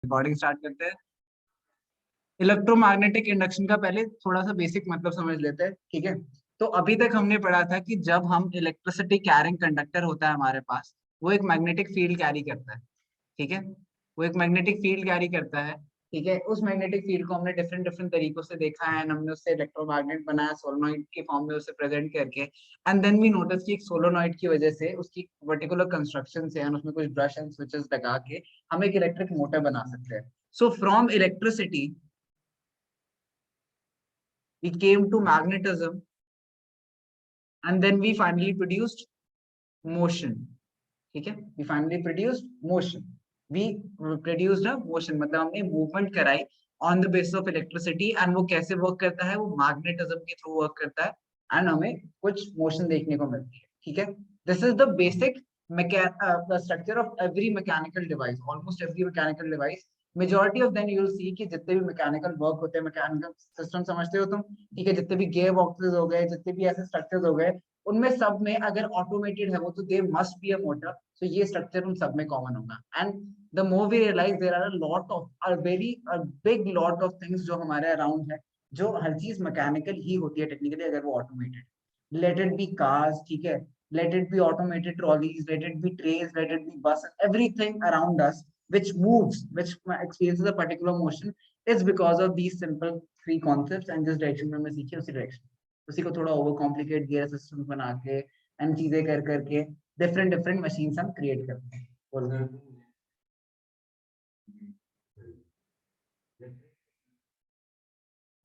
Recording start करते हैं। Electromagnetic induction का पहले थोड़ा सा बेसिक मतलब समझ लेते हैं, ठीक है। तो अभी तक हमने पढ़ा था कि जब हम इलेक्ट्रिसिटी कैरिंग कंडक्टर होता है हमारे पास, वो एक मैग्नेटिक फील्ड कैरी करता है, ठीक है। वो एक मैग्नेटिक फील्ड कैरी करता है, ठीक है। उस मैग्नेटिक फील्ड को हमने डिफरेंट डिफरेंट तरीकों से देखा है, हमने उससे इलेक्ट्रोमैग्नेट बनाया सोलोनॉइड के फॉर्म में उसे प्रेजेंट करके। एंड देन वी नोटिस कि एक सोलोनॉइड की वजह से उसकी पर्टिकुलर कंस्ट्रक्शन से उसमें कुछ ब्रश एंड स्विचेस लगा के हम एक इलेक्ट्रिक मोटर बना सकते हैं। So from electricity we came to magnetism, and then we finally produced motion, ठीक है। we finally produced motion, we produced a motion, मतलब हमने मूवमेंट कराई on the basis of electricity. And वो कैसे वर्क करता है, वो मैग्नेटिज्म के थ्रू वर्क करता है, एंड हमें कुछ मोशन देखने को मिलती है, ठीक है। This is the basic structure of every mechanical device, almost every mechanical device. Majority of then you will see कि जितने भी मैकेनिकल वर्क होते हैं, मैकेनिकल सिस्टम समझते हो तुम, ठीक है, जितने भी गियर बॉक्सेस हो गए, जितने भी ऐसे स्ट्रक्चर्स हो गए, उनमें सब में अगर ऑटोमेटेड है वो, तो they must be a motor. So ये स्ट्रक्चर उन सब में कॉमन होगा। And the more we realise there are a lot of a big lot of things जो हमारे अराउंड है, जो हर चीज मैकेनिकल ही होती है टेक्निकली अगर वो automated. Let it be cars, ठीक है, let it be automated trolleys, let it be trains, let it be buses, everything around us which moves, which experiences a particular motion, is because of these simple three concepts। and जिस direction में मैं सीखी उसी direction, उसी को थोड़ा over complicate gear system बना के एंड चीजें कर करके डिफरेंट डिफरेंट मशीन्स हम क्रिएट करते हैं।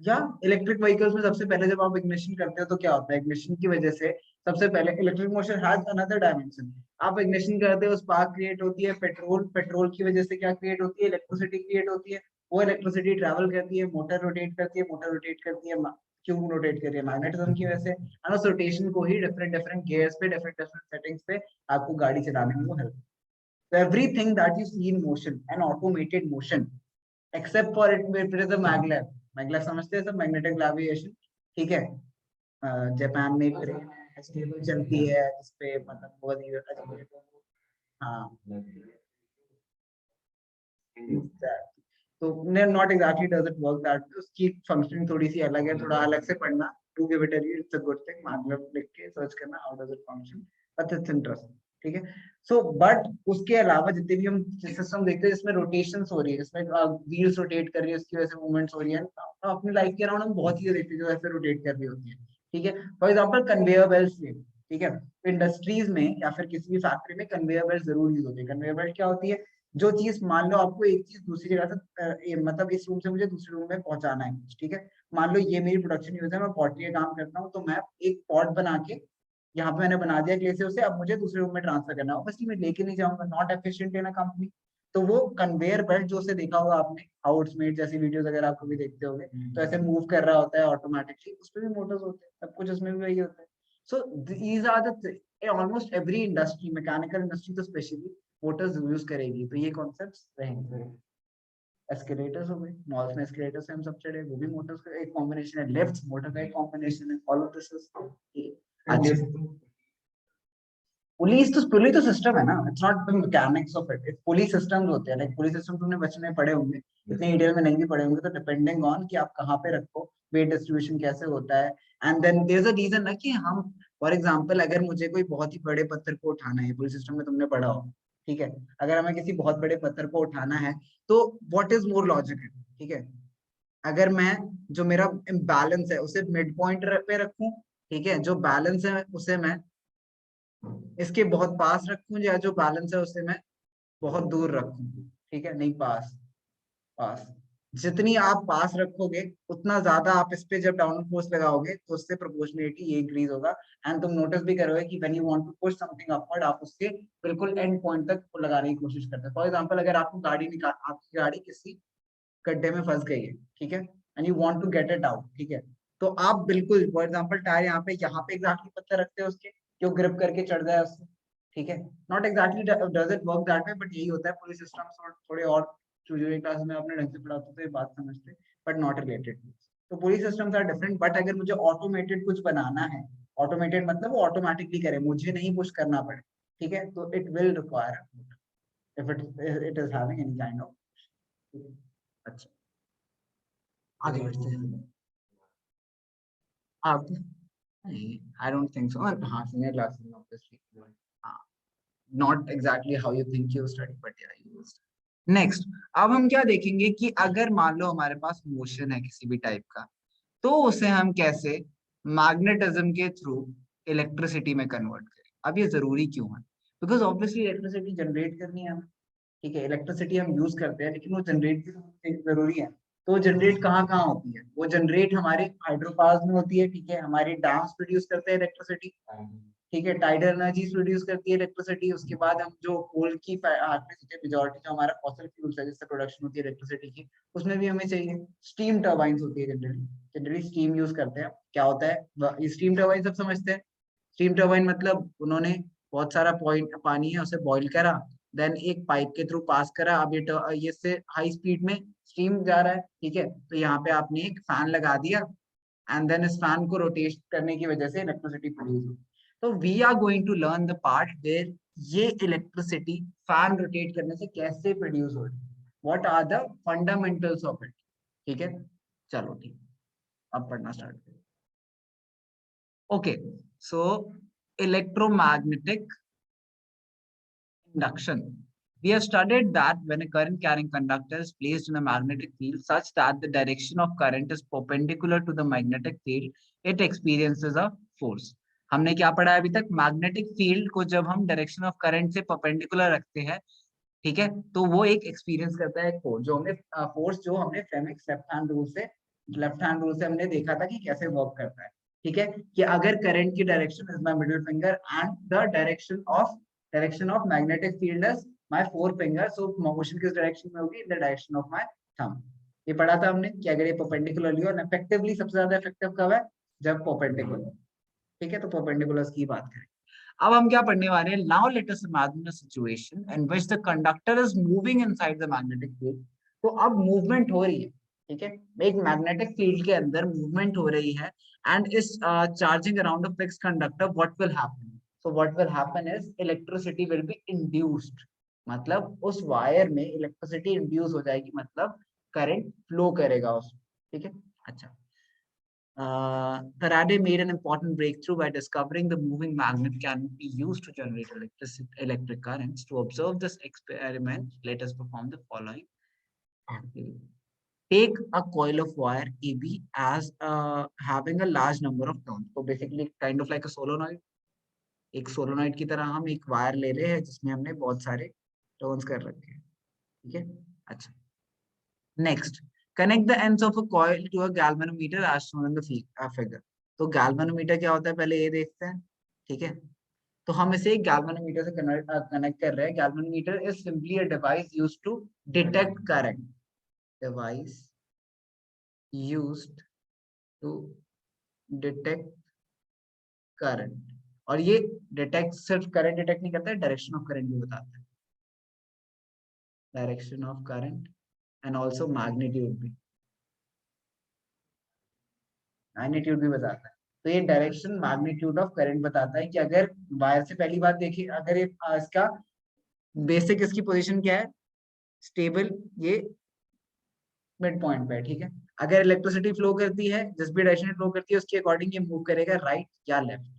या इलेक्ट्रिक व्हीकल्स में सबसे पहले जब आप इग्निशन करते हो तो क्या होता है, इग्निशन की वजह से सबसे पहले electric motion has another dimension. आप इग्निशन करते हो, स्पार्क क्रिएट होती है, पेट्रोल, पेट्रोल की वजह से क्या क्रिएट होती है, इलेक्ट्रिसिटी क्रिएट होती है। वो इलेक्ट्रिसिटी ट्रैवल करती है, मोटर रोटेट करती है, मोटर रोटेट करती है, क्यों रोटेट कर रही है, मैग्नेटिज्म की वजह से। और उस रोटेशन को ही डिफरेंट डिफरेंट गियर्स पे, डिफरेंट डिफरेंट सेटिंग्स पे आपको गाड़ी चलाने में वो help. So everything that you see in motion, an automated motion, except for it, it is a maglev। maglev समझते हैं सब, मैग्नेटिक लेविएशन, ठीक है। जापान में स्टेबल चलती है जिसपे मतलब बहुत ही हाँ। तो not exactly does it work that, उसकी फंक्शनिंग थोड़ी सी अलग है, थोड़ा अलग से पढ़ना। To give it a read, it's a good thing, मतलब लिख के सर्च करना how does it function, but it's interesting, ठीक है। सो बट उसके अलावा जितने भी हम सिस्टम देखते हैं जिसमें रोटेशंस हो रही है, जिसमें व्हील्स रोटेट कर रही है, उसकी वजह से मूवमेंट्स हो रही है, अपनी लाइफ के अराउंड हम बहुत चीजें देखते हैं जो ऐसे रोटेट कर रही होती है, ठीक है। फॉर एग्जाम्पल कन्वेयर बेल्ट, ठीक है। इंडस्ट्रीज में या फिर किसी भी फैक्ट्री में कन्वेयर बेल्ट जरूर यूज होती है। कन्वेयर बेल्ट क्या होती है, जो चीज, मान लो आपको एक चीज दूसरी जगह से मतलब इस रूम से मुझे दूसरे रूम में पहुंचाना है, ठीक है। मान लो ये मेरी प्रोडक्शन यूज है, मैं पॉटरी का काम करता हूँ, तो मैं एक पॉट बना के यहाँ पे मैंने बना दिया क्ले से उसे, अब मुझे दूसरे रूम में ट्रांसफर करना हो, बस मैं लेके नहीं जाऊंगा, not efficient in a company. तो वो कन्वेयर बेल्ट जो उसे देखा होगा आपने, हाउस मेड जैसी वीडियोस अगर आप कभी देखते होंगे, तो ऐसे मूव कर रहा होता है ऑटोमेटिकली, उसमें भी मोटर्स होते हैं, सब कुछ उसमें भी वही होता है। So these are the almost every industry, mechanical industry तो स्पेशली मोटर्स यूज करेगी, तो ये कॉन्सेप्ट्स रहेंगे। एस्केलेटर्स हो गए, मॉल्स में एस्केलेटर से हम सब चढ़े, वो भी मोटर्स का एक कॉम्बिनेशन है, लिफ्ट मोटर का एक कॉम्बिनेशन है, ऑल ऑफ दिस इज अच्छा। पुलिस तो सिस्टम है ना, it's not the mechanics of it, police systems होते हैं। लाइक पुलिस सिस्टम तुमने बचपन में पढ़े होंगे, इतने डिटेल में नहीं भी पढ़े होंगे, तो डिपेंडिंग ऑन कि आप कहाँ पे रखो, वेट डिस्ट्रीब्यूशन कैसे होता है। And then there is a reason ना कि हम, फॉर एग्जांपल अगर मुझे कोई बहुत ही बड़े पत्थर को उठाना है, पुलिस सिस्टम में तुमने पढ़ा हो, ठीक है। अगर हमें किसी बहुत बड़े पत्थर को उठाना है, तो व्हाट इज मोर लॉजिकल, ठीक है। अगर मैं, जो मेरा इम्बैलेंस है उसे मिड पॉइंट पे रखूं, ठीक है, जो बैलेंस है उसे मैं इसके बहुत पास रखूं, या जो बैलेंस है उसे मैं बहुत दूर रखूं, ठीक है, नहीं, पास, पास। जितनी आप पास रखोगे उतना ज्यादा आप इस पे जब डाउन फोर्स लगाओगे तो उससे प्रोपोर्शनलिटी ये इंक्रीज होगा। एंड तुम नोटिस भी करोगे कि when you want to push something upward, आप उसके बिल्कुल एंड पॉइंट तक लगाने की कोशिश करते हैं। फॉर एग्जांपल अगर आपको गाड़ी निकाल, आपकी गाड़ी किसी गड्ढे में फंस गई है, ठीक है, and you want to get it out, ठीक है, तो आप बिल्कुल, फॉर एग्जांपल टायर यहाँ पे एग्जैक्टली पत्थर रखते हैं उसके, जो ग्रिप करके चढ़ जाए उससे, ठीक है। Not exactly does it work that way, but यही होता है पुलिस सिस्टम। थोड़े और चूजोरी क्लास में आपने ढंग से पढ़ा तो ये बात समझते, बट नॉट रिलेटेड। तो police systems are different, but अगर मुझे ऑटोमेटेड कुछ बनाना है, ऑटोमेटेड मतलब वो ऑटोमेटिकली करे, मुझे नहीं पुश करना पड़े, ठीक है, तो it will require if it is having any kind of, आगे बढ़ते हैं अब। नहीं, I don't think so. हाँ, senior classes में obviously. हाँ, not exactly how you think you study, but yeah, you study. Next, अब हम क्या देखेंगे कि अगर मान लो हमारे पास मोशन है किसी भी टाइप का, तो उसे हम कैसे मैग्नेटिज्म के थ्रू इलेक्ट्रिसिटी में कन्वर्ट करें। अब ये जरूरी क्यों है? बिकॉज ऑब्वियसली इलेक्ट्रिसिटी जनरेट करनी है हमें, ठीक है। इलेक्ट्रिसिटी हम यूज करते हैं, लेकिन वो जनरेट भी जरूरी है। तो जनरेट कहाँ कहाँ होती है? वो जनरेट हमारे हाइड्रो पावर्स में होती है, ठीक है। हमारे डैम्स प्रोड्यूस करते हैं इलेक्ट्रिसिटी, ठीक है। टाइडल एनर्जी प्रोड्यूस करती है इलेक्ट्रिसिटी। उसके बाद हम जो कोल की मेजोरिटी जो हमारा फॉसिल फ्यूल्स है जिससे प्रोडक्शन होती है इलेक्ट्रिसिटी की, उसमें भी हमें चाहिए। स्टीम टर्बाइंस होती है जनरली, जनरली स्टीम यूज करते हैं। क्या होता है स्टीम टर्बाइन? सब समझते हैं स्टीम टर्बाइन मतलब उन्होंने बहुत सारा पॉइंट पानी है उसे बॉईल करा, देन एक पाइप के थ्रू पास करा। अब ये से हाई स्पीड में स्टीम जा रहा है, ठीक है। तो यहाँ पे आपने एक फैन लगा दिया, एंड देन इस फैन को रोटेट करने की वजह से इलेक्ट्रिसिटी प्रोड्यूस होगी। तो we are going to learn the part where ये इलेक्ट्रिसिटी फैन रोटेट करने से कैसे प्रोड्यूस हो रही है, what are the fundamentals of it, ठीक है। चलो ठीक, अब पढ़ना स्टार्ट करें। Okay, so electromagnetic induction. We have studied that when a current carrying conductor is placed in a magnetic field such that the direction of current is perpendicular to the magnetic field, it experiences a force. हमने क्या पढ़ा है अभी तक? Magnetic field को जब हम direction of current से परपेंडिकुलर रखते हैं, ठीक है, तो वो एक एक्सपीरियंस करता है फोर्स। जो हमने फोर्स जो हमने फ्लेमिक्स लेफ्ट हैंड रूल से हमने देखा था कि कैसे वर्क करता है, ठीक है। कि अगर करंट की direction is my middle finger and the direction of magnetic field is my four finger, so motion किस डायरेक्शन में होगी? In the direction of my thumb. ये पढ़ा था हमने कि अगर ये परपेंडिकुलरली और इफेक्टिवली, सबसे ज्यादा इफेक्टिव कब है? जब परपेंडिकुलर, ठीक है। तो परपेंडिकुलर की बात करें। अब हम क्या पढ़ने वाले हैं? Now let us imagine a situation in which the conductor is moving inside the magnetic field. तो अब मूवमेंट हो रही है, ठीक है। एक मैग्नेटिक फील्ड के अंदर मूवमेंट हो रही है and is charging around a fixed conductor. What will happen? So what will happen is electricity will be induced. मतलब उस वायर में इलेक्ट्रिसिटी इंड्यूस हो जाएगी, मतलब करंट फ्लो करेगा उसमें, ठीक है। अच्छा, Faraday made an important breakthrough by discovering the moving magnet can be used to generate electric currents. To observe this experiment, let us perform the following activity. Take a coil of wire AB as having a large number of turns. So basically, kind of like a solenoid. एक solenoid की तरह हम एक wire ले रहे हैं जिसमें हमने बहुत सारे टर्न्स कर रखे हैं, ठीक है। अच्छा, next, connect the ends of a coil to a galvanometer as shown in the figure. तो galvanometer क्या होता है पहले ये देखते हैं, ठीक है। तो हम इसे galvanometer से कनेक्ट कर रहे हैं। galvanometer is simply a device used to detect current. Device used to detect current. और ये डिटेक्ट सिर्फ करंट डिटेक्ट नहीं करता है, डायरेक्शन ऑफ करंट भी बताता है, direction of current and also magnitude भी, मैग्नीट्यूड भी बताता है। तो ये डायरेक्शन मैग्नीट्यूड ऑफ करंट बताता है कि अगर वायर से, पहली बात देखिए, अगर ये इसका बेसिक इसकी पोजीशन क्या है? स्टेबल, ये मिड पॉइंट पे है, ठीक है। अगर इलेक्ट्रिसिटी फ्लो करती है, जिस भी डायरेक्शन में फ्लो करती है उसके अकॉर्डिंग ये मूव करेगा राइट या लेफ्ट,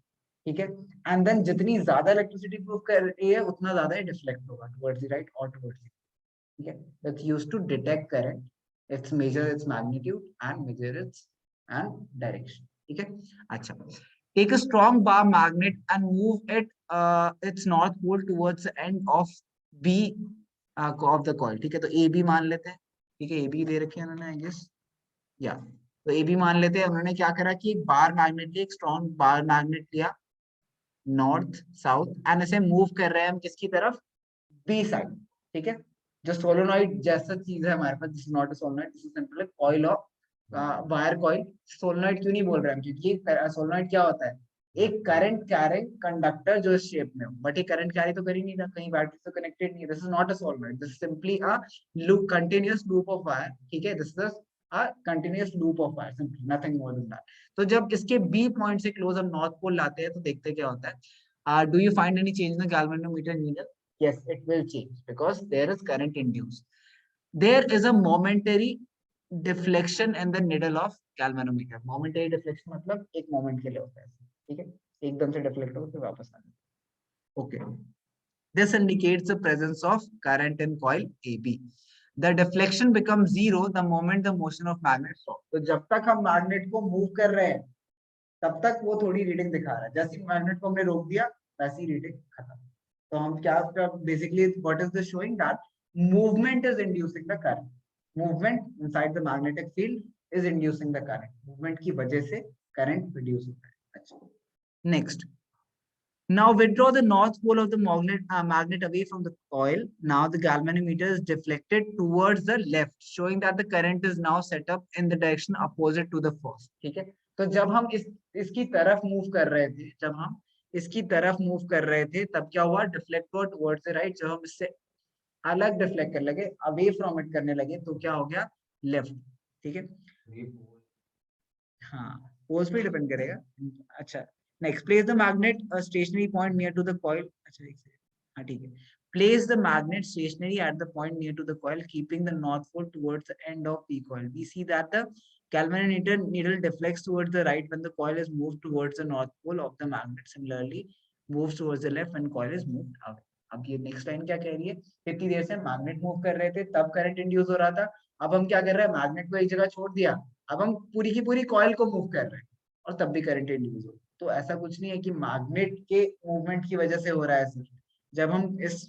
ठीक है। एंड देन जितनी ज्यादा इलेक्ट्रिसिटी फ्लो कर रही है उतना ज्यादा ये डिफ्लेक्ट होगा टुवर्ड्स द राइट और टुवर्ड्स द, ठीक है। That's used to detect current, its measure its magnitude and measure its end direction, ठीक है। अच्छा, take a strong bar magnet and move its north pole towards the end of B of the coil, ठीक है। तो A B मान लेते हैं, ठीक है। ए बी दे रखे हैं उन्होंने, आई गेस, या तो ए बी मान लेते हैं। उन्होंने क्या करा कि एक बार मैग्नेट लिया, एक स्ट्रॉन्ग बार मैग्नेट लिया, नॉर्थ साउथ, एंड इसे मूव कर रहे हैं हम किसकी तरफ? बी साइड, ठीक है। जो सोलोनॉइड जैसा चीज है हमारे पास, this is not a solenoid, this is simply coil of wire coil. Solenoid क्यों नहीं बोल रहे हैं? क्योंकि सोलोनॉइड क्या होता है? एक करंट कैरिंग कंडक्टर जो इस शेप में हो, बट ये करंट कैरी तो कर ही नहीं रहा, कहीं बैटरी से कनेक्टेड नहीं है। This is not a solenoid, this is simply a loop, continuous loop of wire, ठीक है। This is a continuous loop of wire, simply nothing more than that. तो जब इसके बी पॉइंट से क्लोज हम नॉर्थ पोल लाते हैं तो देखते हैं क्या होता है। Do you find any change in the galvanometer needle? Yes, it will change because there is current induced. There is a momentary deflection in the needle of galvanometer. Momentary deflection मतलब एक moment के लिए होता है, ठीक है, एकदम से डिफ्लेक्ट होकर फिर वापस आ जाता है। Okay, this indicates the presence of current in coil AB। The deflection become zero the moment the motion of magnet stop. तो जब तक हम मैग्नेट को मूव कर रहे हैं तब तक वो थोड़ी रीडिंग दिखा रहा है, जैसे ही मैग्नेट को हमने रोक दिया वैसी रीडिंग खत्म। तो हम क्या, basically what is the showing that movement is inducing the current, movement inside the magnetic field is inducing the current, movement की वजह से करंट प्रोड्यूस होता है। अच्छा, next, now withdraw the north pole of the magnet away from the coil. Now the galvanometer is deflected towards the left, showing that the current is now set up in the direction opposite to the first. ठीक है, तो जब हम इसकी तरफ move कर रहे थे, जब हम इसकी तरफ मूव कर रहे थे तब क्या हुआ, डिफ्लेक्ट हुआ टुवर्ड्स द राइट। जब हम इससे अलग डिफ्लेक्ट करने लगे, अवे फ्रॉम इट करने लगे, तो क्या हो गया, लेफ्ट। ठीक है, हाँ, पोल्स पे डिपेंड करेगा। अच्छा, next, place the magnet a stationary point near to the coil. अच्छा, एक सेकंड, हाँ ठीक है, place the magnet stationary at the point near to the coil keeping the north pole towards the end of p coil. We see that the galvanometer needle deflects towards the right when the coil is moved towards the north pole of the magnet. Similarly moves towards the left when coil is moved out. अब ये next line क्या कह रही है, इतनी देर से magnet move कर रहे थे तब करंट इंड्यूस हो रहा था, अब हम क्या कर रहे हैं, मैग्नेट को एक जगह छोड़ दिया, अब हम पूरी की पूरी कॉइल को मूव कर रहे हैं और तब भी करंट इंड्यूस हो। तो ऐसा कुछ नहीं है कि मैग्नेट के मूवमेंट की वजह से हो रहा है सिर्फ, जब हम इस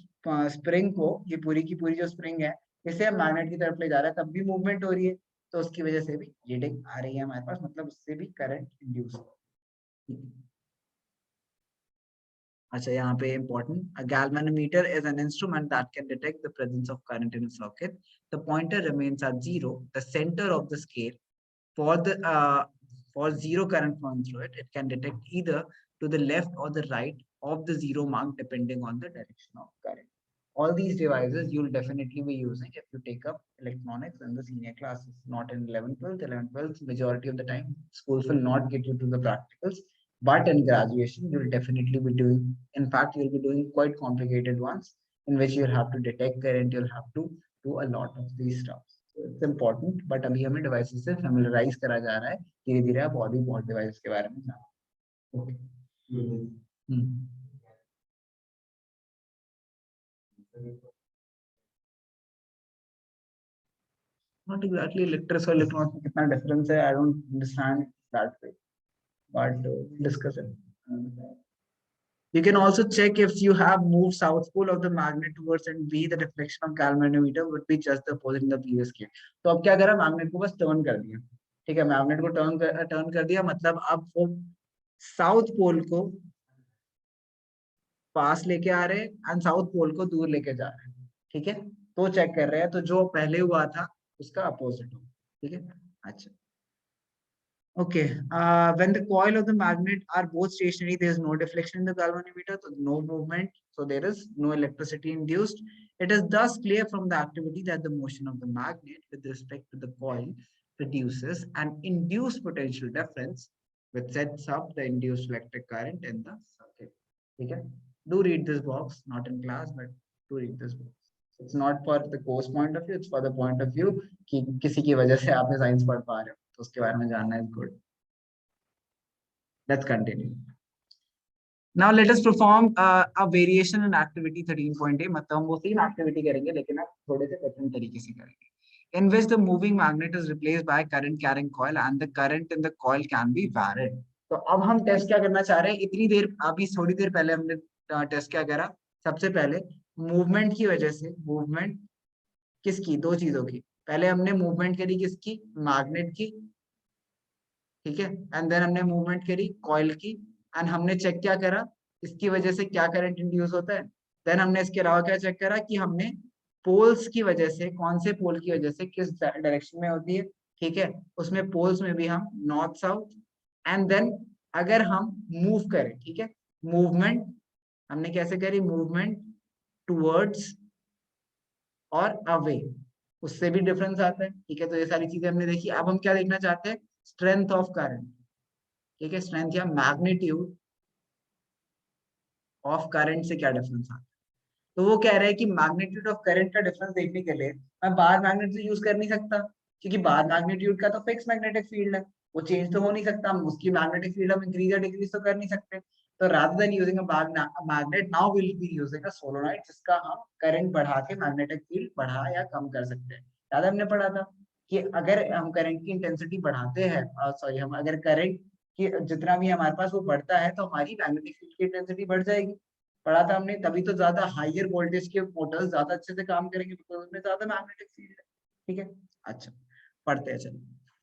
स्प्रिंग को, ये पूरी की पूरी जो स्प्रिंग है, इसे हम मैग्नेट की तरफ ले जा रहे हैं तब भी मूवमेंट हो रही है, तो उसकी वजह से भी रीडिंग आ रही है हमारे पास, मतलब उससे भी करंट इंड्यूस हो। अच्छा, यहाँ पे important, a galvanometer is an instrument that can detect the presence of current in a socket. The pointer remains at zero, the center of the scale. For zero current flowing through it, it can detect either to the left or the right of the zero mark depending on the direction of current. All these devices you'll definitely be using if you take up electronics in the senior classes, not in 11th, 12th. 11th, 12th, majority of the time, schools will not get you to the practicals. But in graduation, you'll definitely be doing, in fact, you'll be doing quite complicated ones in which you'll have to detect current, you'll have to do a lot of these stuff. So it's important, but अभी हमें devices से familiarize करा जा रहा है, धीरे-धीरे आप और भी बहुत devices के बारे में जानो। Okay. Not exactly electrics or electrons में कितना difference है, I don't understand that way, but discuss it. You can also check if you have moved south pole of the magnet towards and B, the deflection of galvanometer would be just the opposite in the previous case. तो अब क्या करा, magnet को बस turn कर दिया, ठीक है, मैग्नेट को टर्न कर दिया, मतलब अब वो साउथ पोल को पास लेके आ रहे हैं एंड साउथ पोल को दूर लेके जा रहे हैं, ठीक है, तो चेक कर रहे हैं, तो जो पहले हुआ था उसका अपोजिट हो, ठीक है। अच्छा, okay, when the coil of the magnet are both stationary, there is no deflection in the galvanometer, so no movement, so there is no electricity induced. It is thus clear from the activity that the motion of the magnet with respect to the coil produces an induced potential difference which sets up the induced electric current in the circuit. Okay? Do read this box, not in class, but do read this box. It's not for the course point of view, it's for the point of view कि किसी की वजह से आपने science पढ़ पा रहे हो, तो उसके बारे में जानना is good. Let's continue. Now let us perform a variation in activity 13.8. मतलब हम वो सेम एक्टिविटी करेंगे लेकिन आप थोड़े से डिफरेंट तरीके से करेंगे. In which the moving magnet is replaced by current carrying coil and the current in the coil can be varied. तो अब हम टेस्ट क्या करना चाह रहे हैं, इतनी देर अभी थोड़ी देर पहले हमने टेस्ट क्या करा, सबसे पहले मूवमेंट की वजह से, मूवमेंट किसकी, दो चीजों की, पहले हमने मूवमेंट करी किसकी, मैग्नेट की, ठीक है, एंड देन हमने मूवमेंट करी कॉइल की, एंड हमने चेक क्या करा, इसकी वजह से क्या करंट इंड्यूस होता है, देन हमने इसके अलावा क्या चेक करा कि हमने पोल्स की वजह से, कौन से पोल की वजह से किस डायरेक्शन में होती है, ठीक है, उसमें पोल्स में भी हम नॉर्थ साउथ, एंड देन अगर हम मूव करें, ठीक है, मूवमेंट हमने कैसे करी, मूवमेंट टूवर्ड्स और अवे, उससे भी डिफरेंस आता है, ठीक है, तो ये सारी चीजें हमने देखी। अब हम क्या देखना चाहते हैं, स्ट्रेंथ ऑफ करंट, ठीक है, स्ट्रेंथ या मैग्नीट्यूड ऑफ करंट से क्या डिफरेंस आता है। तो वो कह रहे हैं कि मैग्नीट्यूड ऑफ करंट का डिफरेंस देखने के लिए मैं बाहर मैग्नेट से यूज कर नहीं सकता, क्योंकि बार मैग्नीट्यूड का तो फिक्स मैग्नेटिक फील्ड है, वो चेंज तो हो नहीं सकता, हम उसकी मैग्नेटिक फील्ड हम इंक्रीज या डिक्रीज तो कर नहीं सकते। तो rather than using a magnet, now we'll be using a solenoid, जिसका हम करंट बढ़ा के मैग्नेटिक फील्ड बढ़ा या कम कर सकते हैं। याद हमने पढ़ा था कि अगर हम करंट की इंटेंसिटी बढ़ाते हैं, सॉरी, हम अगर करंट की जितना भी हमारे पास वो बढ़ता है तो हमारी मैग्नेटिक फील्ड की इंटेंसिटी बढ़ जाएगी। पढ़ा था हमने, तभी तो ज्यादा हायर वोल्टेज के मोटर्स ज्यादा अच्छे से काम करेंगे, बिकॉज उसमें ज्यादा मैग्नेटिक फील्ड है। ठीक है, अच्छा पढ़ते हैं चलिए।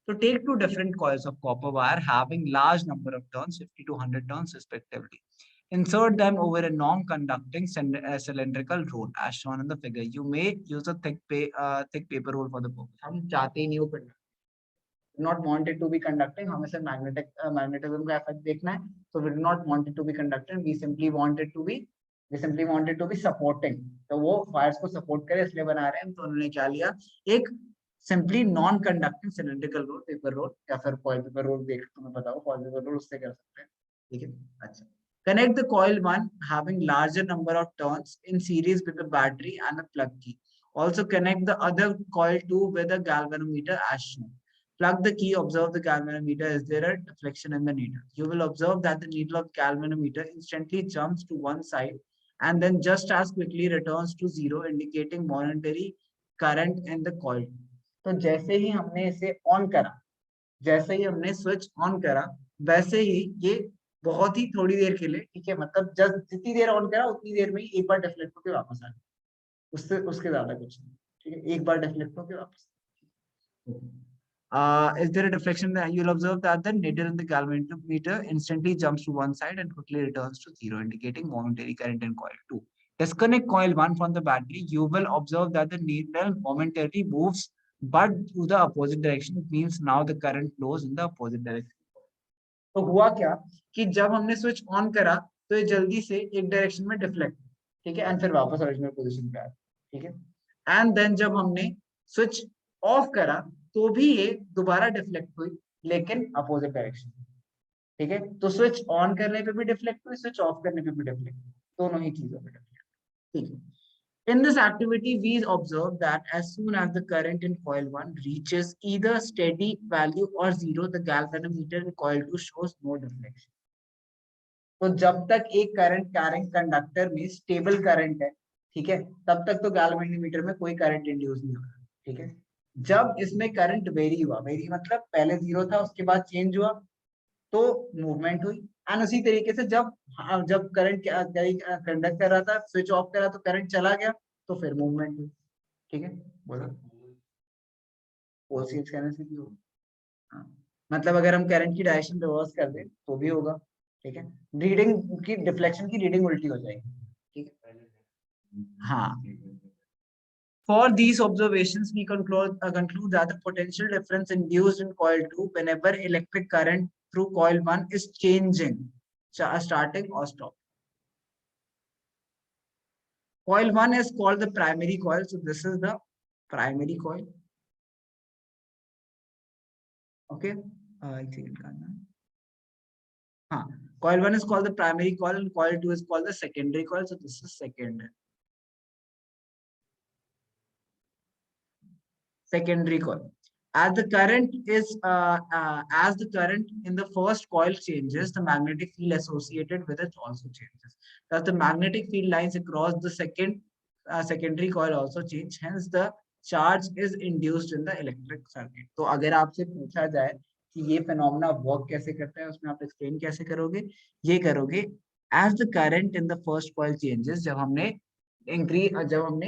So take two different coils of copper wire having large number of turns, 50 to 100 turns respectively. Insert them over a non-conducting cylindrical roll as shown in the figure. You may use a thick paper roll for the purpose. हम चाहते ही नहीं हो not wanted to be conducting, हमें सिर्फ magnetism का effect देखना है, so we do not want it to be conducting, we simply want it to be supporting, तो वो wires को support करे इसलिए बना रहे हैं। तो उन्होंने क्या लिया, एक simply non conducting cylindrical roll, paper roll या फिर कॉइल पेपर रोल, देख तुम्हें बताओ कॉइल पेपर रोल उससे कर सकते हैं। ठीक है, अच्छा, connect the coil 1 having larger number of turns in series with the battery and a plug key. Also connect the other coil 2 with a galvanometer as shown. Plug the key, observe the galvanometer. Is there a deflection in the needle? You will observe that the needle of galvanometer instantly jumps to one side and then just as quickly returns to zero, indicating momentary current in the coil. तो जैसे ही हमने इसे on करा, जैसे ही हमने switch on करा, वैसे ही ये बहुत ही थोड़ी देर के लिए, ठीक है, मतलब जब जितनी देर ऑन करा उतनी देर में ही एक बार डिफ्लेक्ट होकर वापस आ गया, उससे उसके ज्यादा कुछ नहीं। ठीक है, एक बार डिफ्लेक्ट होकर वापस। Is there a deflection? You'll observe that the needle in the galvanometer instantly jumps to one side and quickly returns to zero, indicating momentary current in coil 2. Disconnect coil 1 from the battery. You will observe that the needle momentarily moves, but to the opposite direction. It means now the current flows in the opposite direction. तो हुआ क्या कि जब हमने switch on करा तो ये जल्दी से एक डायरेक्शन में डिफ्लेक्ट, ठीक है, एंड फिर वापस ओरिजिनल पोजीशन पे आया। ठीक है, एंड देन जब हमने स्विच ऑफ करा तो भी ये दोबारा डिफ्लेक्ट हुई, लेकिन अपोजिट डायरेक्शन। ठीक है, तो स्विच ऑन करने पे भी डिफ्लेक्ट हुई, स्विच ऑफ करने पे भी डिफ्लेक्ट, दोनों ही चीजों पे डिफ्लेक्ट। ठीक है, in this activity we observe that as soon as the current in coil 1 reaches either steady value or zero, the galvanometer in coil 2 shows no deflection. तो जब तक एक करंट कैरिंग कंडक्टर में स्टेबल करंट है, ठीक है, तब तक तो गैल्वेनोमीटर में कोई करंट इंड्यूस नहीं होगा। ठीक है, जब इसमें करंट वेरी हुआ, वेरी मतलब पहले जीरो था उसके बाद चेंज हुआ तो मूवमेंट हुई, एंड उसी तरीके से जब जब करंट कंडक्ट कर रहा था स्विच ऑफ करा तो करंट चला गया तो फिर मूवमेंट हुई। ठीक है, बोलो पोल कहने से भी होगा। हाँ, मतलब अगर हम करंट की डायरेक्शन रिवर्स कर दें तो भी होगा। ठीक है, रीडिंग की डिफ्लेक्शन की रीडिंग उल्टी हो जाएगी। ठीक है, हाँ, for these observations we conclude that the potential difference induced in coil 2 whenever electric current through coil 1 is changing, starting or stopping. Coil 1 is called the primary coil, so this is the primary coil. Okay, I think coil 1 is called the primary coil and coil 2 is called the secondary coil, so this is secondary coil. As the current in the first coil changes, the magnetic field associated with it also changes. Thus, the magnetic field lines across the secondary coil also change. Hence, the charge is induced in the electric circuit. तो अगर आपसे पूछा जाए कि ये phenomena work कैसे करता है, उसमें आप एक्सप्लेन कैसे करोगे? ये करोगे as the current in the first coil changes, जब हमने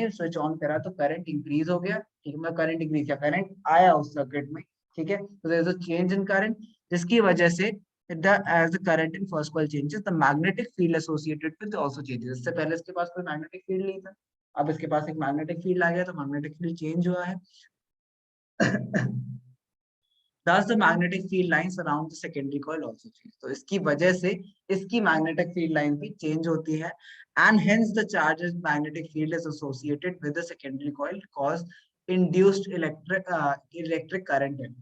स्विच ऑन करा तो करंट इंक्रीज हो गया। ठीक है, करंट इंक्रीज किया, करंट आया उस सर्किट में। ठीक है, तो there is a change in current, जिसकी वजह से as the current in first coil changes, the magnetic field associated with also changes. इससे पहले इसके पास कोई मैग्नेटिक फील्ड नहीं था, अब इसके पास एक मैग्नेटिक फील्ड आ गया तो मैग्नेटिक फील्ड चेंज हुआ है। Thus the magnetic field lines around the secondary coil also change. तो इसकी वजह से इसकी magnetic field line भी change होती है, and hence the charged magnetic field is associated with the secondary coil cause induced electric current in.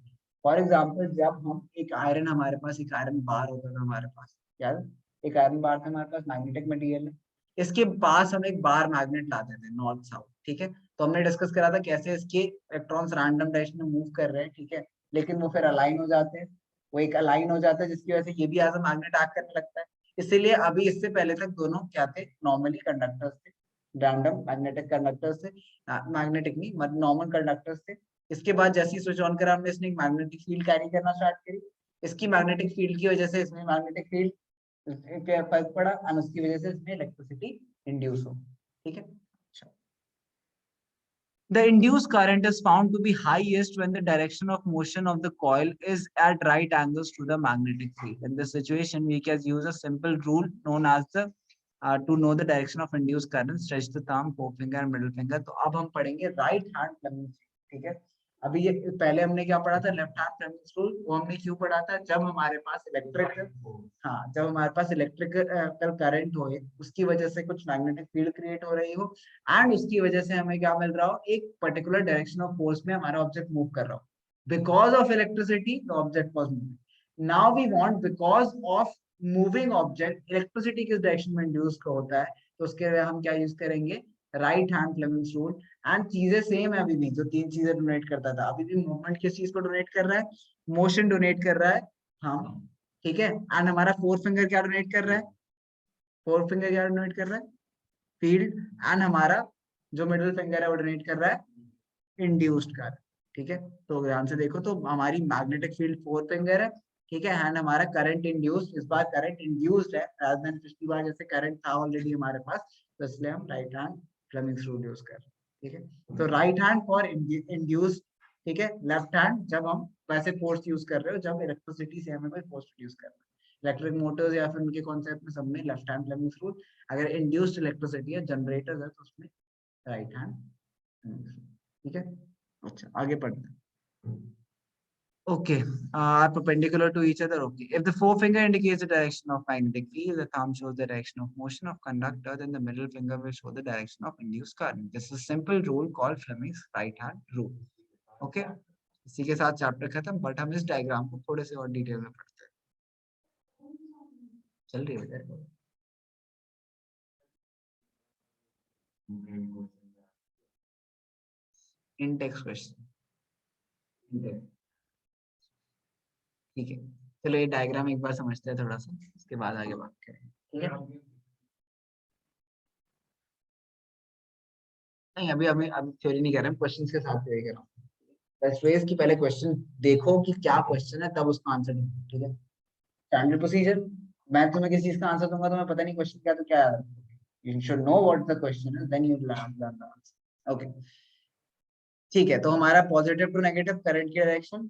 For example, जब हम एक आयरन, हमारे पास एक आयरन बार होता था, हमारे पास याद, एक आयरन बार था हमारे पास, मैग्नेटिक मटेरियल है, इसके पास हम एक बार मैग्नेट लाते थे नॉर्थ साउथ। ठीक है, तो हमने डिस्कस करा था कैसे इसके इलेक्ट्रॉन्स रैंडम डायरेक्शन में मूव कर रहे हैं, ठीक है, लेकिन वो फिर अलाइन हो जाते हैं, वो एक अलाइन हो जाता है जिसकी वजह से ये भी एज अ मैग्नेट एक्ट करने लगता है। इसीलिए अभी इससे पहले तक दोनों क्या थे, नॉर्मली कंडक्टर्स थे, रैंडम मैग्नेटिक कंडक्टर्स थे, मैग्नेटिक नहीं मतलब नॉर्मल कंडक्टर्स थे। इसके बाद जैसे ही स्विच ऑन करा हमने, इसने एक मैग्नेटिक फील्ड कैरी करना स्टार्ट करी, इसकी मैग्नेटिक फील्ड की वजह से इसमें मैग्नेटिक फील्ड पे फर्क पड़ा और उसकी वजह से इसमें इलेक्ट्रिसिटी इंड्यूस हो, ठीक है। The induced current is found to be highest when the direction of motion of the coil is at right angles to the magnetic field. In this situation, we can use a simple rule known as the to know the direction of induced current. Stretch the thumb, forefinger, and middle finger. तो अब हम पढ़ेंगे right hand Fleming's rule, ठीक है। अभी ये पहले हमने क्या पढ़ा था, लेफ्ट हैंड Fleming's rule, वो हमने क्यों पढ़ा था, जब हमारे पास जब हमारे पास इलेक्ट्रिकल करंट हो, उसकी वजह से कुछ मैग्नेटिक फील्ड क्रिएट हो रही हो, एंड उसकी वजह से हमें क्या मिल रहा हो, एक पर्टिकुलर डायरेक्शन ऑफ फोर्स में हमारा ऑब्जेक्ट मूव कर रहा हो, because of electricity the object was moving. Now we want because of moving object electricity किस डायरेक्शन में इंड्यूस होता है, तो उसके लिए हम क्या यूज करेंगे, right hand Fleming's rule. And चीजें सेम है अभी भी, जो तीन चीजें डोनेट करता था अभी भी मूवमेंट किस चीज को डोनेट कर रहा है, मोशन डोनेट कर रहा है हम, ठीक है। एंड हमारा फोर फिंगर क्या डोनेट कर रहा है, फोर फिंगर क्या डोनेट कर रहा है, फील्ड। एंड हमारा जो मिडिल फिंगर है वो डोनेट कर रहा है इंड्यूस्ड करंट, ठीक है। तो ध्यान से देखो, तो हमारी मैग्नेटिक फील्ड फोर फिंगर है, ठीक है, एंड हमारा करंट इंड्यूस्ड, इस बार करंट इंड्यूस्ड है रादर देन पिछली बार जैसे करंट था ऑलरेडी हमारे पास, तो इसलिए हम right hand Fleming's rule use कर रहे हैं, ठीक है। तो राइट हैंड फॉर इंड्यूस्ड, ठीक है, लेफ्ट हैंड जब हम वैसे फोर्स यूज कर रहे हो जब इलेक्ट्रिसिटी से हमें कोई फोर्स यूज कर रहे हैं, इलेक्ट्रिक मोटर्स या फिर उनके कॉन्सेप्ट में सब में लेफ्ट हैंड फ्लेमिंग्स रूल। अगर इंड्यूस्ड इलेक्ट्रिसिटी है, जनरेटर है, तो उसमें राइट हैंड, ठीक है। अच्छा आगे पढ़ते हैं। Okay, are perpendicular to each other. Okay, if the forefinger indicates the direction of magnetic field, the thumb shows the direction of motion of conductor, then the middle finger will show the direction of induced current. This is a simple rule called Fleming's right hand rule. Okay, इसी के साथ chapter खत्म, but हम इस diagram को थोड़े से और डिटेल में पढ़ते हैं। चल रही है इन टेक्स्ट क्वेश्चन, ठीक है। चलो ये डायग्राम एक बार समझते हैं थोड़ा सा, उसके बाद आगे बात करेंगे, ठीक है। नहीं अभी अभी अभी थ्योरी नहीं कर रहे हैं, क्वेश्चंस के साथ थ्योरी कर रहा हूँ। बेस्ट वे की पहले क्वेश्चन देखो कि क्या क्वेश्चन है, तब उसका आंसर दो, ठीक है। स्टैंडर्ड प्रोसीजर, मैं तुम्हें किसी चीज का आंसर दूंगा, तुम्हें पता नहीं क्वेश्चन क्या, तो क्या, you should know what the question is, then you learn the answer, okay. ठीक है, तो हमारा पॉजिटिव टू नेगेटिव करंट की डायरेक्शन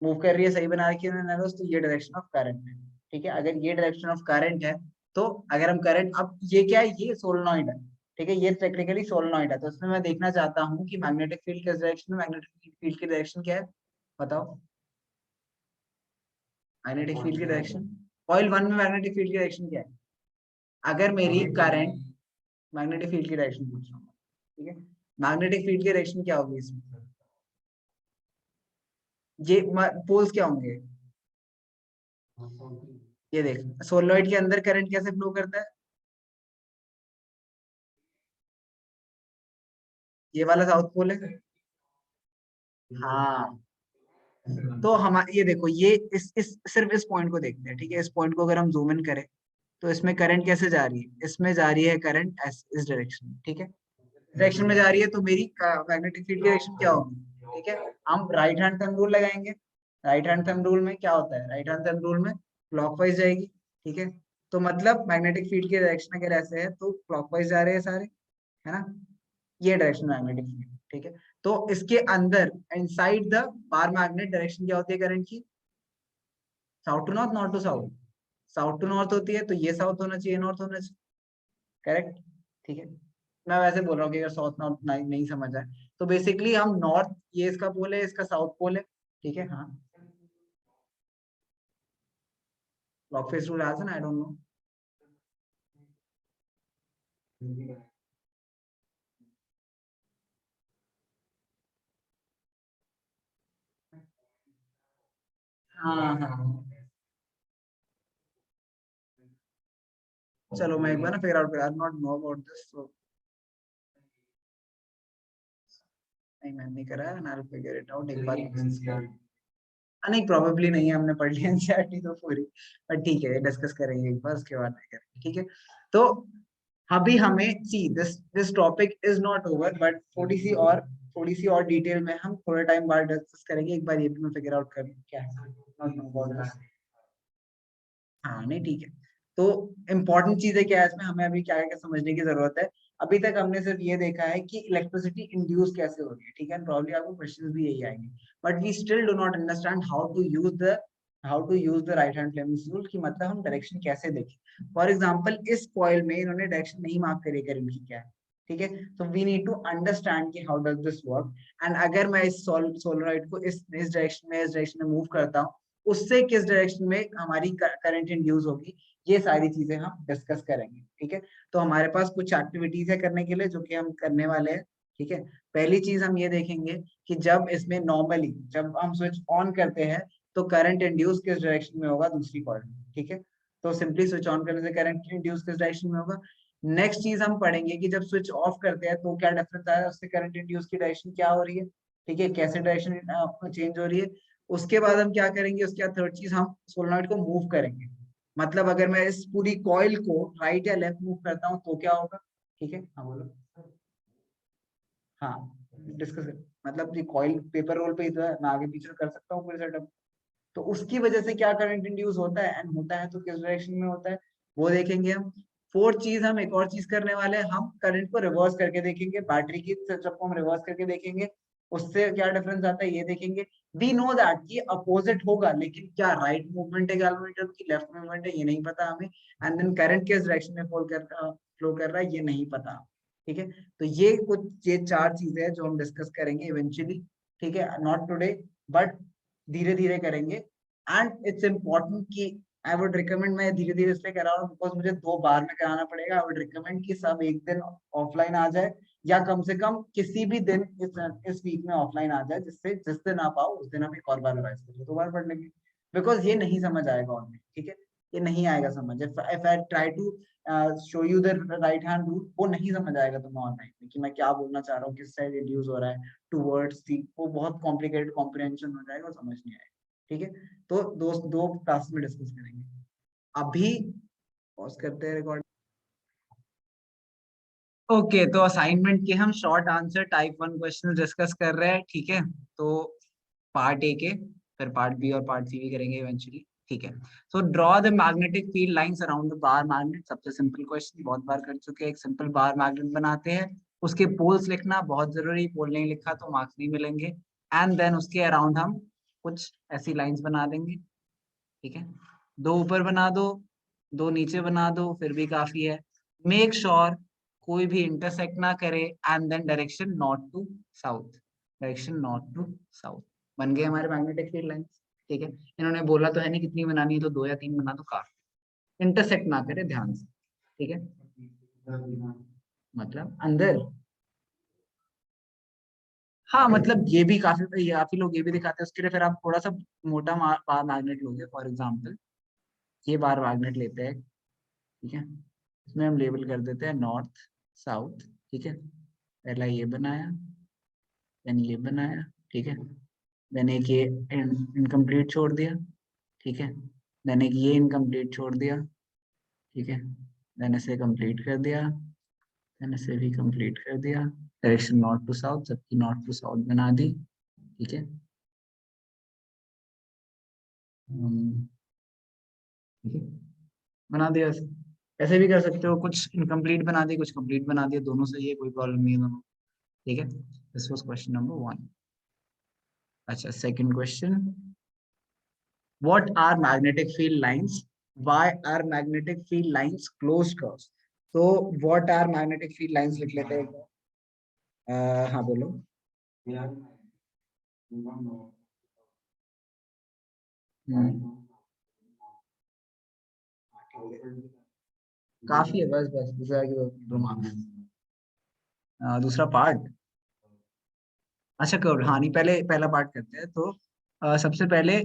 मूव कर रही है, सही बना रखी है मैंने नोट्स, तो ये डायरेक्शन ऑफ करंट है, ठीक है। अगर ये डायरेक्शन ऑफ करंट है, तो अगर हम करंट, अब ये क्या है, ये सोलेनॉइड है, ठीक है, ये टेक्निकली सोलेनॉइड है, तो इसमें मैं देखना चाहता हूँ कि मैग्नेटिक फील्ड किस डायरेक्शन में, मैग्नेटिक फील्ड की डायरेक्शन क्या है, बताओ। मैग्नेटिक फील्ड की डायरेक्शन, कॉइल 1 में मैग्नेटिक फील्ड की डायरेक्शन क्या है, अगर मेरी करंट, मैग्नेटिक फील्ड की डायरेक्शन पूछ रहा हूँ, ठीक है। मैग्नेटिक फील्ड की डायरेक्शन क्या होगी इसमें, ये पोल्स क्या होंगे, ये देख, सोलेनॉइड के अंदर करंट कैसे फ्लो करता है, ये वाला साउथ पोल है, हाँ। तो हम ये देखो, ये इस सिर्फ इस पॉइंट को देखते हैं, ठीक है। इस पॉइंट को अगर हम जूम इन करें, तो इसमें करंट कैसे जा रही है, इसमें जा रही है करंट इस डायरेक्शन में, ठीक है, डायरेक्शन में जा रही है, तो मेरी मैग्नेटिक फील्ड की डायरेक्शन क्या होगी, ठीक है। हम राइट हैंड थंब रूल लगाएंगे, राइट हैंड थंब रूल में क्या होता है, राइट हैंड थंब रूल में क्लॉकवाइज जाएगी, ठीक है। तो मतलब मैग्नेटिक फील्ड की डायरेक्शन अगर ऐसे है तो क्लॉकवाइज जा रहे हैं सारे, है ना, ये डायरेक्शन मैग्नेटिक फील्ड, ठीक है। तो इसके अंदर inside the bar magnet direction क्या होती है करंट की, south to north, north to south, south to north होती है, तो ये साउथ होना चाहिए, नॉर्थ होना चाहिए, करेक्ट, ठीक है। मैं वैसे बोल रहा हूँ कि अगर साउथ नॉर्थ नहीं समझ आए, तो बेसिकली हम नॉर्थ, ये इसका पोल है, इसका साउथ पोल है, ठीक है, हाँ। Clockwise rule has an, I don't know. हाँ हाँ, चलो मैं एक बार ना फिगर आउट कर, आई नॉट नो अबाउट दिस, सो नहीं मैंने नहीं करा and I'll figure it out एक बार। नहीं प्रोबेबली नहीं है, हमने पढ़ लिया एनसीईआरटी तो पूरी, पर ठीक है डिस्कस करेंगे एक बार उसके बाद करेंगे, ठीक है। तो अभी हमें see this topic is not over, but थोड़ी सी और डिटेल में हम थोड़ा टाइम बाद डिस्कस करेंगे। एक बार ये भी मैं फिगर आउट कर लूं क्या है, नॉट नो अबाउट दिस। हाँ नहीं ठीक है। तो इम्पोर्टेंट चीजें क्या है इसमें, हमें अभी क्या क्या समझने की जरूरत है। अभी तक हमने सिर्फ ये देखा है कि इलेक्ट्रिसिटी इंड्यूस कैसे हो रही है, ठीक है, प्रॉब्ली आपको क्वेश्चंस भी यही आएंगे, but we still do not understand how to use the right hand Fleming rule, की मतलब हम डायरेक्शन कैसे देखें। फॉर एग्जांपल इस कॉइल में इन्होंने डायरेक्शन नहीं मार्क करी करंट की क्या है, ठीक है। तो वी नीड टू अंडरस्टैंड कि how does this work, and अगर मैं इस सोलनॉइड को इस डायरेक्शन में मूव करता हूँ, उससे किस डायरेक्शन में हमारी करंट इंड्यूस होगी, ये सारी चीजें हम डिस्कस करेंगे, ठीक है। तो हमारे पास कुछ एक्टिविटीज है करने के लिए जो कि हम करने वाले हैं, ठीक है। पहली चीज हम ये देखेंगे कि जब इसमें नॉर्मली जब हम स्विच ऑन करते हैं तो करंट इंड्यूस किस डायरेक्शन में होगा दूसरी कॉइल में, ठीक है। तो सिंपली स्विच ऑन करने से करंट इंड्यूस किस डायरेक्शन में होगा। नेक्स्ट चीज हम पढ़ेंगे कि जब स्विच ऑफ करते हैं तो क्या डिफरेंस आया, उससे करंट इंड्यूस की डायरेक्शन क्या हो रही है, ठीक है, कैसे डायरेक्शन चेंज हो रही है। उसके बाद हम क्या करेंगे, उसके बाद थर्ड चीज हम सोलेनॉइड को मूव करेंगे, मतलब अगर मैं इस पूरी कॉइल को राइट या लेफ्ट मूव करता हूँ तो क्या होगा, ठीक है। हाँ बोलो। हाँ डिस्कस, मतलब ये कॉइल पेपर रोल पे ही तो है, मैं आगे पीछे कर सकता हूँ पूरे सेटअप। तो उसकी वजह से क्या करंट इंड्यूस होता है, एंड होता है तो किस डायरेक्शन में होता है वो देखेंगे हम। फोर्थ चीज हम एक और चीज करने वाले हैं, हम करंट को रिवर्स करके देखेंगे, बैटरी की सेटअप को हम रिवर्स करके देखेंगे, उससे क्या डिफरेंस आता है ये देखेंगे। वी नो दैट कि अपोजिट होगा, लेकिन क्या राइट मूवमेंट है गैल्वेनोमीटर की, लेफ्ट मूवमेंट है ये नहीं पता हमें, एंड देन करंट किस डायरेक्शन में फ्लो कर रहा है ये नहीं पता, ठीक है। तो ये चार चीजें हैं जो हम डिस्कस करेंगे इवेंचुअली, ठीक है, नॉट टुडे बट धीरे धीरे करेंगे। एंड इट्स इम्पोर्टेंट कि आई वुड रिकमेंड, मैं धीरे धीरे इसलिए कर रहा हूँ बिकॉज मुझे 2 बार में कराना पड़ेगा। आई वुड रिकमेंड कि सब एक दिन ऑफलाइन आ जाए, या कम से कम किसी भी दिन इस वीक में ऑफलाइन आ जाए, जिससे जिस दिन आप आओ उस दिन आप एक और बार रिवाइज करिए, 2 बार पढ़ लेंगे, बिकॉज ये नहीं समझ आएगा ऑनलाइन, ठीक है। ये नहीं आएगा समझ, if I try to show you the right hand rule, वो नहीं समझ आएगा तुम्हें ऑनलाइन में कि मैं क्या बोलना चाह रहा हूँ, किस साइड रिड्यूस हो रहा है टूवर्ड्स दी, वो बहुत कॉम्प्लिकेटेड कॉम्प्रिहेंशन हो जाएगा और समझ नहीं आएगा, ठीक है। तो दो क्लास में डिस्कस करेंगे। अभी पॉज करते हैं रिकॉर्ड। ओके तो असाइनमेंट के हम short answer type 1 question discuss कर रहे हैं, ठीक है। तो पार्ट ए के, फिर पार्ट बी और पार्ट सी भी करेंगे इवेंचुअली, ठीक है। तो draw the magnetic field lines around the bar magnet, सबसे सिंपल क्वेश्चन, बहुत बार कर चुके हैं। एक सिंपल बार मैग्नेट बनाते हैं, उसके पोल्स लिखना बहुत जरूरी, पोल नहीं लिखा तो मार्क्स नहीं मिलेंगे। एंड देन उसके अराउंड हम कुछ ऐसी लाइंस बना देंगे, ठीक है। 2 ऊपर बना दो, 2 नीचे बना दो, फिर भी काफी है। मेक श्योर कोई भी इंटरसेक्ट ना करे, and then direction north to south, direction north to south. बन गए हमारे मैग्नेटिक फील्ड लाइंस, ठीक है। इन्होंने बोला तो है नहीं कितनी बनानी है, तो 2 या 3 बना दो काफी, इंटरसेक्ट ना करे ध्यान से, ठीक है। मतलब अंदर, हाँ मतलब ये भी काफी लोग ये भी दिखाते हैं, उसके लिए फिर आप थोड़ा सा मोटा बार मैग्नेट लोगे। फॉर एग्जाम्पल ये बार मैग्नेट लेते हैं, ठीक है, इसमें हम लेबल कर देते हैं नॉर्थ साउथ, ठीक है। पहला ये बनाया, देन ये बनाया, ठीक है, देन एक ये इनकम्प्लीट छोड़ दिया, ठीक है, देन एक ये इनकम्प्लीट छोड़ दिया, ठीक है, देन इसे कंप्लीट कर दिया, देन इसे भी कंप्लीट कर दिया। डायरेक्शन नॉर्थ टू साउथ, सबकी नॉर्थ टू साउथ बना दी, ठीक है। ठीक है, बना दिया ऐसे। ऐसे भी कर सकते हो, कुछ इनकम्प्लीट बना दिए कुछ कंप्लीट बना दिए, दोनों सही है, कोई प्रॉब्लम नहीं है दोनों, ठीक है। This was question number 1। अच्छा second question, what are magnetic field lines, why are magnetic field lines closed curves. तो what are magnetic field lines लिख लेते हैं। हाँ बोलो। हम्म, काफी है, बस बस दूसरा की 2 मार्क्स। दूसरा पार्ट, अच्छा कर्व, हाँ नहीं पहले पहला पार्ट करते हैं। तो सबसे पहले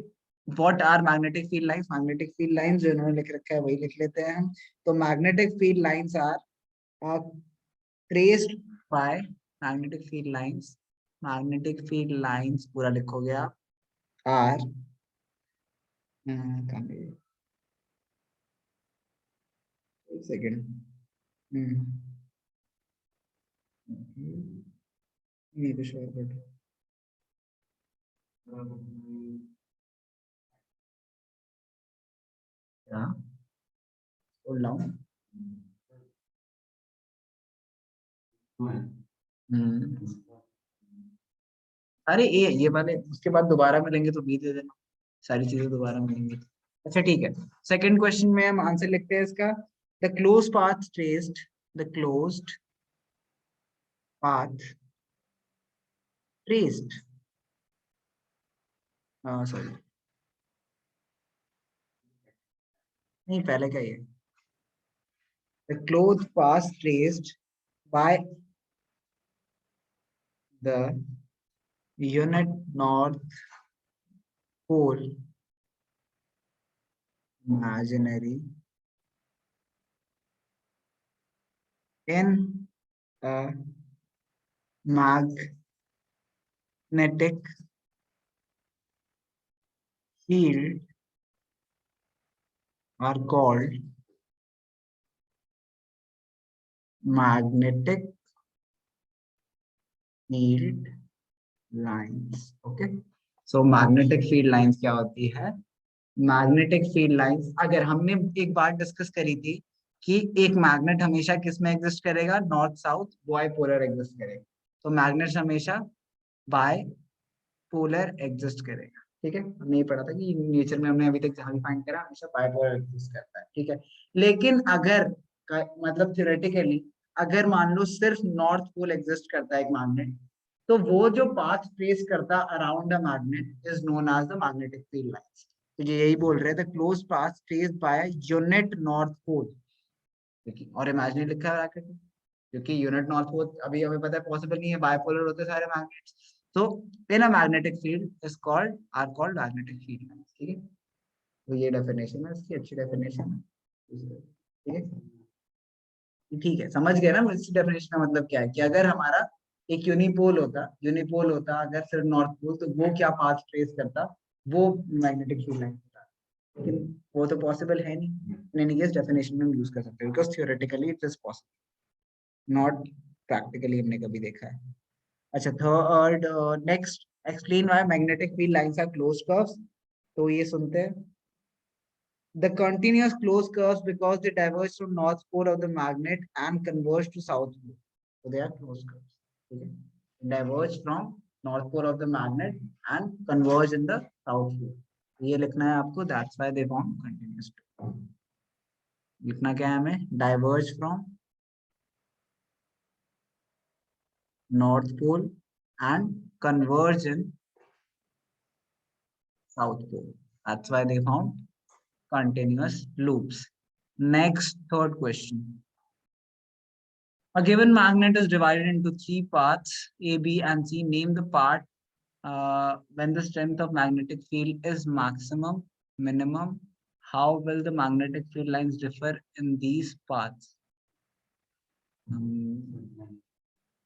what are magnetic field lines, magnetic field lines जो इन्होंने लिख रखा है वही लिख लेते हैं हम। तो magnetic field lines are traced by, magnetic field lines magnetic field lines पूरा लिखोगे आप आर एक सेकेंड ये तो शॉर्टकट क्या बोल रहा हूँ। अरे ये वाले उसके बाद दोबारा मिलेंगे तो बी दे देना, सारी चीजें दोबारा मिलेंगी। अच्छा ठीक है, सेकंड क्वेश्चन में हम आंसर लिखते हैं इसका। The close path traced, the closed path traced, sorry नहीं पहले का ये, the close path traced by the unit north pole imaginary in a magnetic field are called magnetic field lines. Okay, so magnetic field lines क्या होती है? Magnetic field lines, अगर हमने एक बात डिस्कस करी थी कि एक मैग्नेट हमेशा किस में एग्जिस्ट करेगा, नॉर्थ साउथ बाइपोलर एग्जिस्ट करेगा, तो मैग्नेट हमेशा बाय पोलर एग्जिस्ट करेगा। ठीक है, हमने ये पढ़ा था कि नेचर में हमने अभी तक जहां भी फाइंड करा हमेशा बाइपोलर एग्जिस्ट करता है। ठीक है, लेकिन अगर मतलब थ्योरेटिकली अगर मान लो सिर्फ नॉर्थ पोल एग्जिस्ट करता है एक मैग्नेट, तो वो जो पाथ ट्रेस करता around a magnet is known as the magnetic field lines. तो ये यही बोल रहे थे, close path trace by unit north pole, और इमेजिनरी लिखा है ब्रैकेट में, क्योंकि यूनिट नॉर्थ पोल अभी हमें पता है पॉसिबल नहीं है, बाइपोलर होते सारे मैग्नेट्स। तो in a magnetic field is called are called magnetic field lines. ठीक है, तो ये डेफिनेशन है इसकी, अच्छी डेफिनेशन है। ठीक है, ठीक है, समझ गए ना इस डेफिनेशन का मतलब क्या है, कि अगर हमारा एक यूनिपोल होता अगर सिर्फ नॉर्थ पोल, तो वो क्या पाथ ट्रेस करता, वो मैग्नेटिक फील्ड लाइन होता। लेकिन वो तो पॉसिबल है नहीं, इन एनी केस डेफिनेशन में हम यूज कर सकते हैं, because theoretically it is possible, not practically हमने कभी देखा है। अच्छा, third next, explain why magnetic field lines are closed curves. तो ये सुनते हैं, the continuous closed curves because they diverge from north pole of the magnet and converge to south pole. So they are closed curves. Okay? Diverge from north pole of the magnet and converge in the south pole. ये लिखना है आपको, that's why they form continuous. लिखना क्या है हमें, diverge from north pole and converge in south pole. That's why they form continuous loops. Next, third question. A given magnet is divided into three parts, A, B, and C. Name the part when the strength of magnetic field is maximum, minimum. How will the magnetic field lines differ in these parts?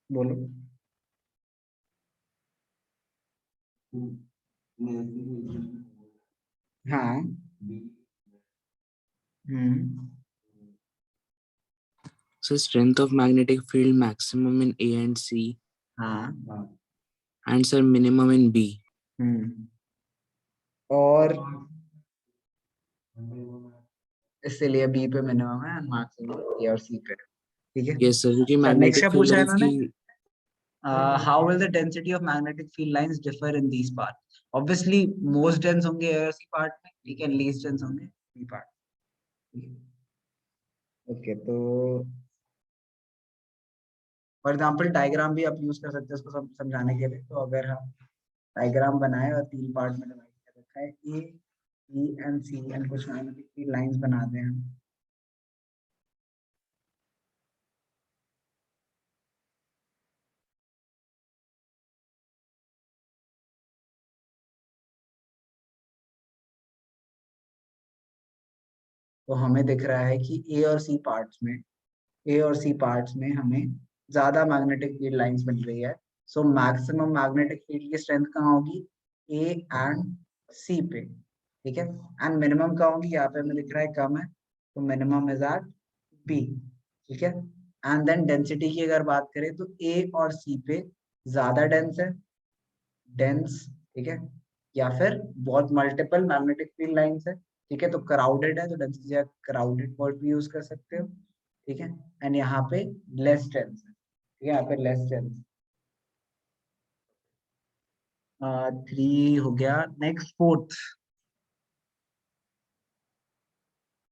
बोलो। हाँ। So strength of magnetic field maximum in A and C. हाँ। And sir minimum in B. और इसलिए B पे minimum है, maximum a और सी पे। ठीक है। Yes sir, क्योंकि नेक्स्ट magnetic क्या field पूछा है lines इन्होंने? की How will the density of magnetic field lines differ in these parts? Obviously, most dense होंगे A और C part में, ठीक है, least dense होंगे B part। ओके, तो फॉर एग्जांपल डायग्राम भी आप यूज कर सकते हैं उसको समझाने के लिए। तो अगर हम डायग्राम बनाए और तीन पार्ट में डिवाइड कर रखा है, A B and C, and कुछ मैग्नेटिक फील्ड लाइंस बनाते हैं हम। तो हमें दिख रहा है कि ए और सी पार्ट्स में हमें ज्यादा मैग्नेटिक फील्ड लाइंस बन रही है। सो मैक्सिमम मैग्नेटिक फील्ड की स्ट्रेंथ कहाँ होगी, ए एंड सी पे, ठीक है। एंड मिनिमम कहाँ होगी, यहाँ पे हमें लिख रहा है कम है, तो मिनिमम इज एट बी, ठीक है। एंड देन डेंसिटी की अगर बात करें तो ए और सी पे ज्यादा डेंस है, डेंस, ठीक है, या फिर बहुत मल्टीपल मैग्नेटिक फील्ड लाइंस है, ठीक है, तो क्राउडेड है, तो डेंस की जगह क्राउडेड वर्ड भी यूज कर सकते हो, ठीक है। एंड यहाँ पे लेस डेंस है, ठीक है, यहाँ पे लेस डेंस। 3 हो गया। नेक्स्ट फोर्थ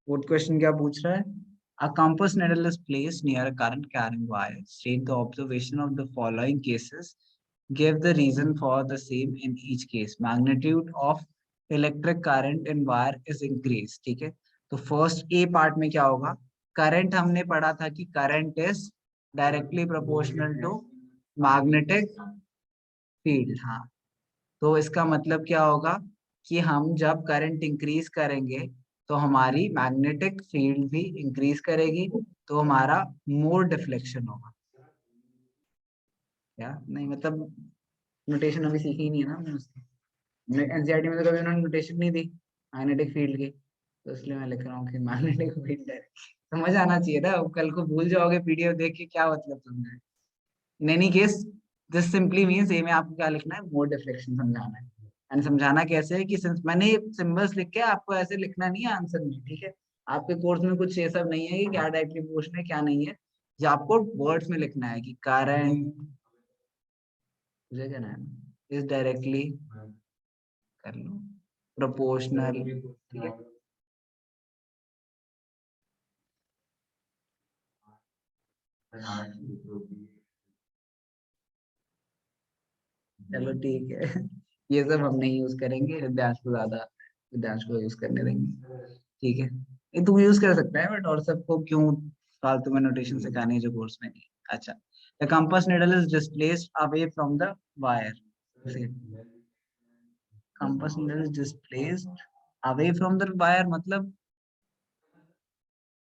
क्वेश्चन क्या पूछ रहा है, a compass needle is placed near a current carrying wire, state the observation of the following cases, give the reason for the same in each case, magnitude of electric current in wire is increased, ठीक है। तो first A part में क्या होगा, current हमने पढ़ा था कि current is directly proportional to magnetic field, हाँ। तो इसका मतलब क्या होगा कि हम जब करंट इंक्रीज करेंगे तो हमारी मैग्नेटिक फील्ड भी इंक्रीज करेगी, तो हमारा मोर डिफ्लेक्शन होगा। क्या नहीं, मतलब नोटेशन अभी सीखी ही नहीं है ना हमने उसकी, एनसीईआरटी में तो कभी उन्होंने नोटेशन नहीं दी मैग्नेटिक फील्ड की, तो इसलिए मैं लिख रहा हूँ कि मैग्नेटिक फील्ड है, समझ आना चाहिए था, कल को भूल जाओगे पीडीएफ देख के क्या मतलब तुमने। In any case this simply means a में आपको क्या लिखना है, मोर डिफ्लेक्शन समझाना है। एंड समझाना कैसे है कि मैंने सिंबल्स लिख के आपको ऐसे लिखना नहीं है आंसर में, ठीक है। आपके कोर्स में कुछ ये सब नहीं है कि क्या डायरेक्टली पूछना है क्या नहीं है, जो आपको वर्ड्स में लिखना है कि करंट, मुझे क्या है, इज डायरेक्टली कर लो प्रोपोर्शनल, ठीक है। चलो ठीक है, ये सब हम नहीं यूज करेंगे, विद्यांश को ज्यादा, विद्यांश को यूज करने देंगे, ठीक है। ये तू यूज कर सकता है बट और सबको क्यों फालतू में नोटेशन सिखाने हैं जो कोर्स में नहीं। अच्छा, the compass needle is displaced away from the wire, compass needle is displaced away from the wire मतलब,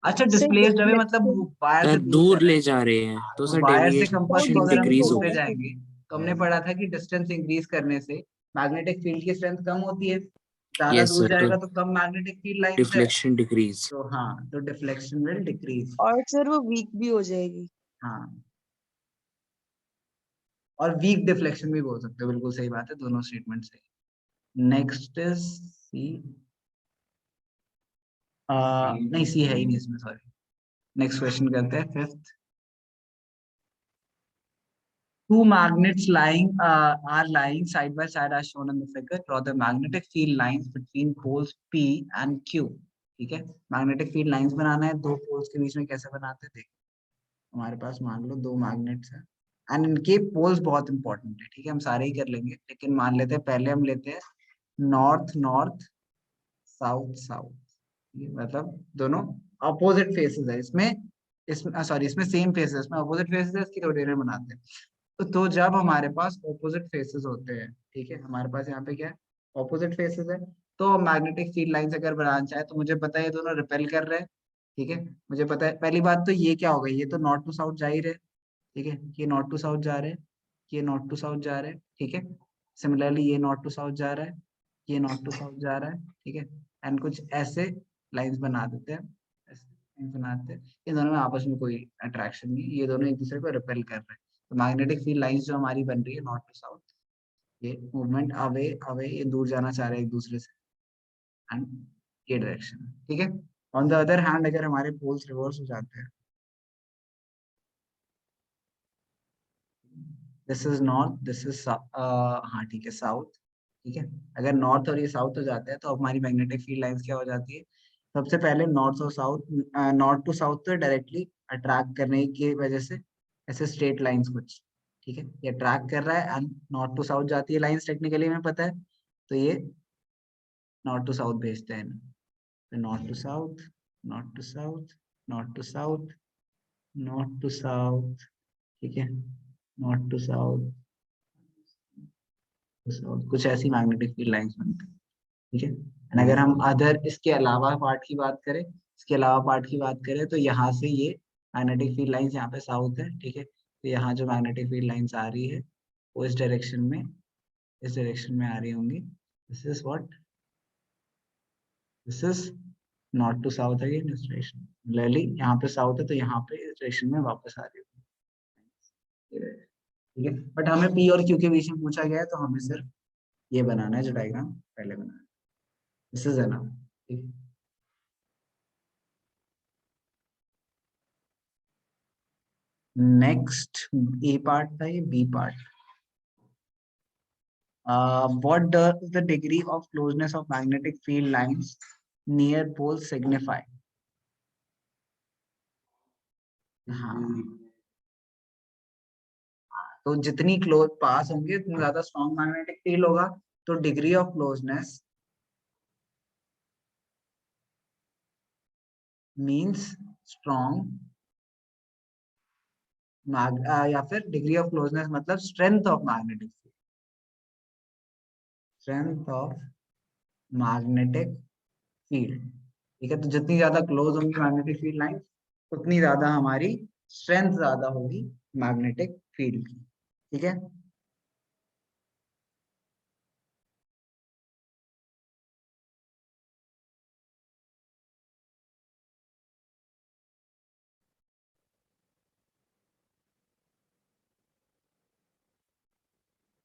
अच्छा सर डिस्प्लेस्ड अवे मतलब डिफ्लेक्शन वायर से दूर दूर कर रहे ले हैं। जा रहे हैं तो तो सर वायर से कंपास वो को डेविएशन अगर हम डिक्रीज डिस्टेंस छोड़ते है होगा। ना जाएंगे, तो हमने पढ़ा था कि डिस्टेंस इंक्रीज करने से मैग्नेटिक फील्ड की स्ट्रेंथ कम होती है, ज्यादा यस दूर सर, तो जाएगा तो कम मैग्नेटिक फील्ड लाइंस है, डिफ्लेक्शन डिक्रीज। तो हाँ, तो डिफ्लेक्शन विल डिक्रीज। और सर वो वीक भी हो जाएगी। हाँ, और वीक डिफ्लेक्शन भी बोल सकते हो, बिल्कुल सही बात है, दोनों स्टेटमेंट सही। नेक्स्ट इज सी, नहीं सी है ही नहीं इसमें, सॉरी। नेक्स्ट क्वेश्चन करते हैं fifth. Two magnets are lying side by side as shown in the figure. Draw the magnetic field lines between poles P and Q. ठीक है, मैग्नेटिक फील्ड लाइंस बनाना है, दो पोल्स के बीच में कैसे बनाते हैं देख। हमारे पास मान लो दो मैग्नेट्स हैं एंड इनके पोल्स बहुत इंपॉर्टेंट है, ठीक है, हम सारे ही कर लेंगे, लेकिन मान लेते हैं पहले हम लेते हैं नॉर्थ नॉर्थ, साउथ साउथ, मतलब दोनों अपोजिट फेसेस है इसमें, इसमें सॉरी इसमें सेम फेसेस है, इसमें अपोजिट फेसेस है, इसकी थोड़ी देर में बनाते हैं। तो जब हमारे पास ऑपोजिट फेसेस होते हैं, ठीक है, हमारे पास यहाँ पे क्या है, ऑपोजिट फेसेस है, तो मैग्नेटिक फील्ड लाइंस अगर बनाना चाहे तो मुझे पता है ये दोनों रिपेल कर रहे हैं, ठीक है। मुझे पता है पहली बात तो ये क्या होगा, ये तो नॉर्थ टू साउथ जा ही रहे, ठीक है, ये नॉर्थ टू साउथ जा रहे हैं, ये नॉर्थ टू साउथ जा रहे हैं, ठीक है। सिमिलरली ये नॉर्थ टू साउथ जा रहा है, ये नॉर्थ टू साउथ जा रहा है, ठीक है। एंड कुछ ऐसे लाइंस बना देते हैं, ऐसे lines बनाते हैं, इन दोनों में आपस में कोई अट्रैक्शन नहीं, ये दोनों एक दूसरे को रिपेल कर रहे हैं, तो मैग्नेटिक फील्ड लाइंस जो हमारी बन रही है नॉर्थ टू साउथ, ये मूवमेंट अवे अवे, ये दूर जाना चाह रहे हैं एक दूसरे से, एंड ये डायरेक्शन, ठीक है। ऑन द अदर हैंड अगर हमारे पोल्स रिवर्स हो जाते हैं, this is north, this is हाँ ठीक है साउथ, ठीक है। अगर नॉर्थ और ये साउथ हो जाता है तो हमारी मैग्नेटिक फील्ड लाइंस क्या हो जाती है, सबसे पहले नॉर्थ और साउथ, नॉर्थ टू साउथ तो डायरेक्टली अट्रैक्ट करने की वजह से ऐसे स्ट्रेट लाइंस कुछ, ठीक है, ये ट्रैक कर रहा है एंड नॉर्थ टू साउथ जाती है लाइंस, टेक्निकली हमें पता है, तो ये नॉर्थ टू साउथ भेजते हैं, तो north to south, north to south, north to south, north to south, ठीक है, नॉर्थ टू साउथ, कुछ ऐसी मैग्नेटिक फील्ड लाइंस बनती है, ठीक है। एंड अगर हम अदर इसके अलावा पार्ट की बात करें, इसके अलावा पार्ट की बात करें तो यहाँ से ये मैग्नेटिक फील्ड लाइंस यहाँ पे साउथ है, ठीक है, तो यहाँ जो मैग्नेटिक फील्ड लाइंस आ रही है वो इस डायरेक्शन में आ रही होंगी. This is what, this is north to south again इस डायरेक्शन. सिमिलरली यहाँ पे साउथ है तो यहाँ पे इस डायरेक्शन में वापस आ रही होगी. ठीक है, बट हमें पी और क्यू के बीच में पूछा गया है तो हमें सिर्फ ये बनाना है जो डायग्राम पहले बनाया. This is enough. ठीक है. नेक्स्ट ए पार्ट था, ये B part. What does the degree of closeness of magnetic field lines near poles signify? हाँ, तो जितनी क्लोज पास होंगे उतनी ज्यादा स्ट्रॉन्ग मैग्नेटिक फील्ड होगा. तो degree of closeness means strong या फिर डिग्री ऑफ क्लोजनेस मतलब strength of magnetic field. Strength of magnetic field. ठीक है, तो जितनी ज्यादा क्लोज होंगी मैग्नेटिक फील्ड लाइन उतनी ज्यादा हमारी स्ट्रेंथ ज्यादा होगी मैग्नेटिक फील्ड की. ठीक है.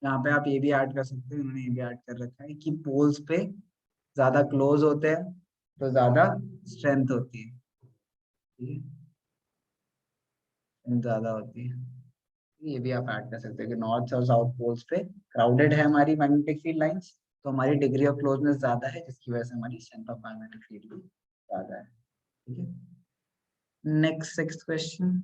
यहाँ पे आप ये भी ऐड कर सकते हैं, उन्होंने ये भी ऐड कर रखा है कि पोल्स पे ज्यादा क्लोज होते हैं तो ज्यादा स्ट्रेंथ होती है. ठीक है, स्ट्रेंथ ज्यादा होती है. ये भी आप ऐड कर सकते हैं कि नॉर्थ और साउथ पोल्स पे क्राउडेड है हमारी मैग्नेटिक फील्ड लाइंस तो हमारी डिग्री ऑफ क्लोजनेस ज्यादा है जिसकी वजह से हमारी स्ट्रेंथ ऑफ मैग्नेटिक फील्ड भी ज्यादा है. ठीक है. Next sixth question.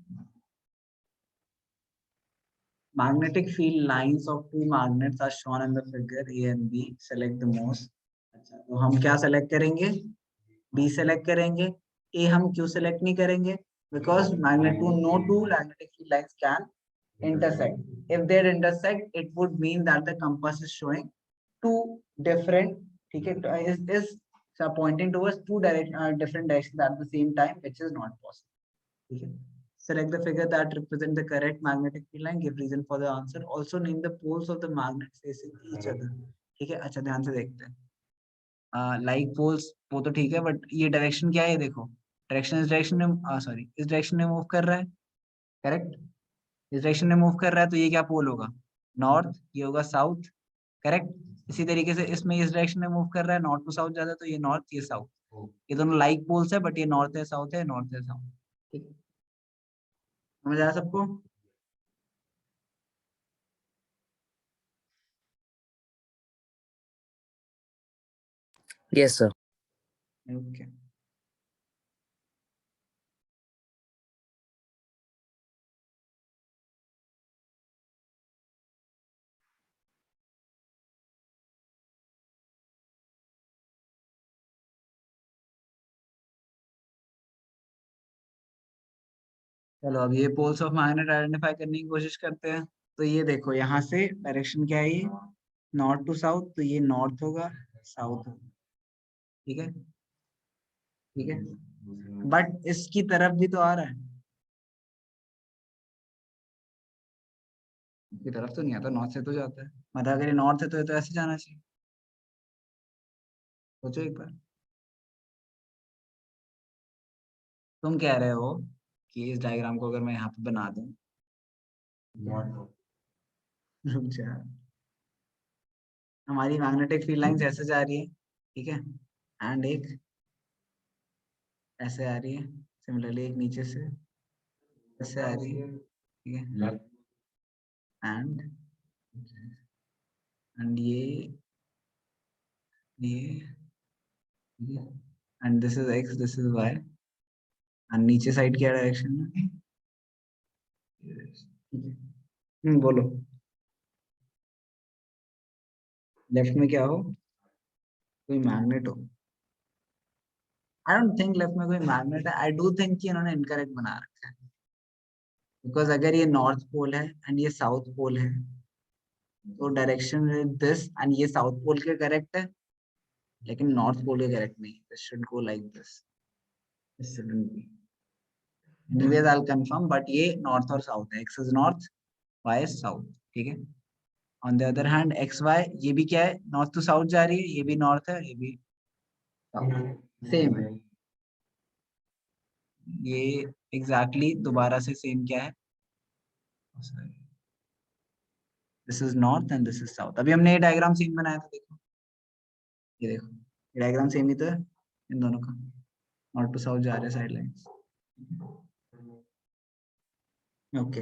Magnetic field lines of two magnets are shown in the figure A and B. Select the most. अच्छा, तो हम क्या सेलेक्ट करेंगे? B सेलेक्ट करेंगे. A हम क्यों सेलेक्ट नहीं करेंगे? Because no two magnetic field lines can intersect. If they intersect, it would mean that the compass is showing two different. ठीक है, is pointing towards two different directions at the same time, which is not possible. ठीक है. Select the figure that represent the correct magnetic field line. Give reason for the answer. Also name the poles of the magnets facing each other. ठीक है, अच्छा ध्यान से देखते हैं. Like poles वो तो ठीक है, बट ये डायरेक्शन क्या है? देखो, डायरेक्शन इस डायरेक्शन में सॉरी इस डायरेक्शन में मूव कर रहा है. करेक्ट. इस डायरेक्शन में मूव कर रहा है तो ये क्या पोल होगा? नॉर्थ. ये होगा साउथ. करेक्ट. इसी तरीके से इसमें इस डायरेक्शन में मूव कर रहा है, नॉर्थ टू साउथ जाता है तो ये नॉर्थ, ये साउथ. ये दोनों लाइक पोल्स है बट ये नॉर्थ है साउथ है, नॉर्थ है साउथ. ठीक है, समझ आया सबको? Yes, sir. ओके. चलो अब ये पोल्स ऑफ मैग्नेट आइडेंटिफाई करने की कोशिश करते हैं. तो ये देखो, यहाँ से डायरेक्शन क्या है? ये नॉर्थ टू साउथ, तो ये नॉर्थ होगा, साउथ होगा. ठीक है. ठीक है, बट इसकी तरफ भी तो आ रहा है. इसकी तरफ तो नहीं आता, नॉर्थ से तो जाता है. मतलब अगर ये नॉर्थ है तो ये तो ऐसे जाना चाहिए. सोचो एक बार. तुम कह रहे हो कि इस डायग्राम को अगर मैं यहाँ पे बना दूं, रुक जा, हमारी मैग्नेटिक फील्ड लाइंस ऐसे जा रही है. ठीक है, एंड एक ऐसे आ रही है. सिमिलरली एक नीचे से ऐसे आ रही है. ठीक है, एंड ये and this is X, this is Y. And नीचे साइड क्या डायरेक्शन में? ठीक है. बोलो. लेफ्ट में क्या हो? कोई मैग्नेट हो? आई डोंट थिंक लेफ्ट में कोई मैग्नेट है. आई डू थिंक कि इन्होंने इनकरेक्ट बना रखा है. बिकॉज अगर ये नॉर्थ पोल है एंड ये साउथ पोल है तो डायरेक्शन दिस एंड ये साउथ पोल के करेक्ट है लेकिन नॉर्थ पोल के करेक्ट नहीं. This should go like this. This shouldn't be. Anyways I will confirm, but ये नॉर्थ और साउथ है. X is north, Y is south. ठीक है. On the other hand X Y ये भी क्या है, नॉर्थ टू साउथ जा रही है, ये भी नॉर्थ है, ये भी सेम है। ये एग्जैक्टली दोबारा से सेम क्या है, this is north and this is south. अभी हमने ये डायग्राम सेम बनाया था, देखो ये देखो, ये डायग्राम सेम ही तो है इन दोनों का, नॉर्थ टू साउथ जा रहे हैं साइड लाइंस। ओके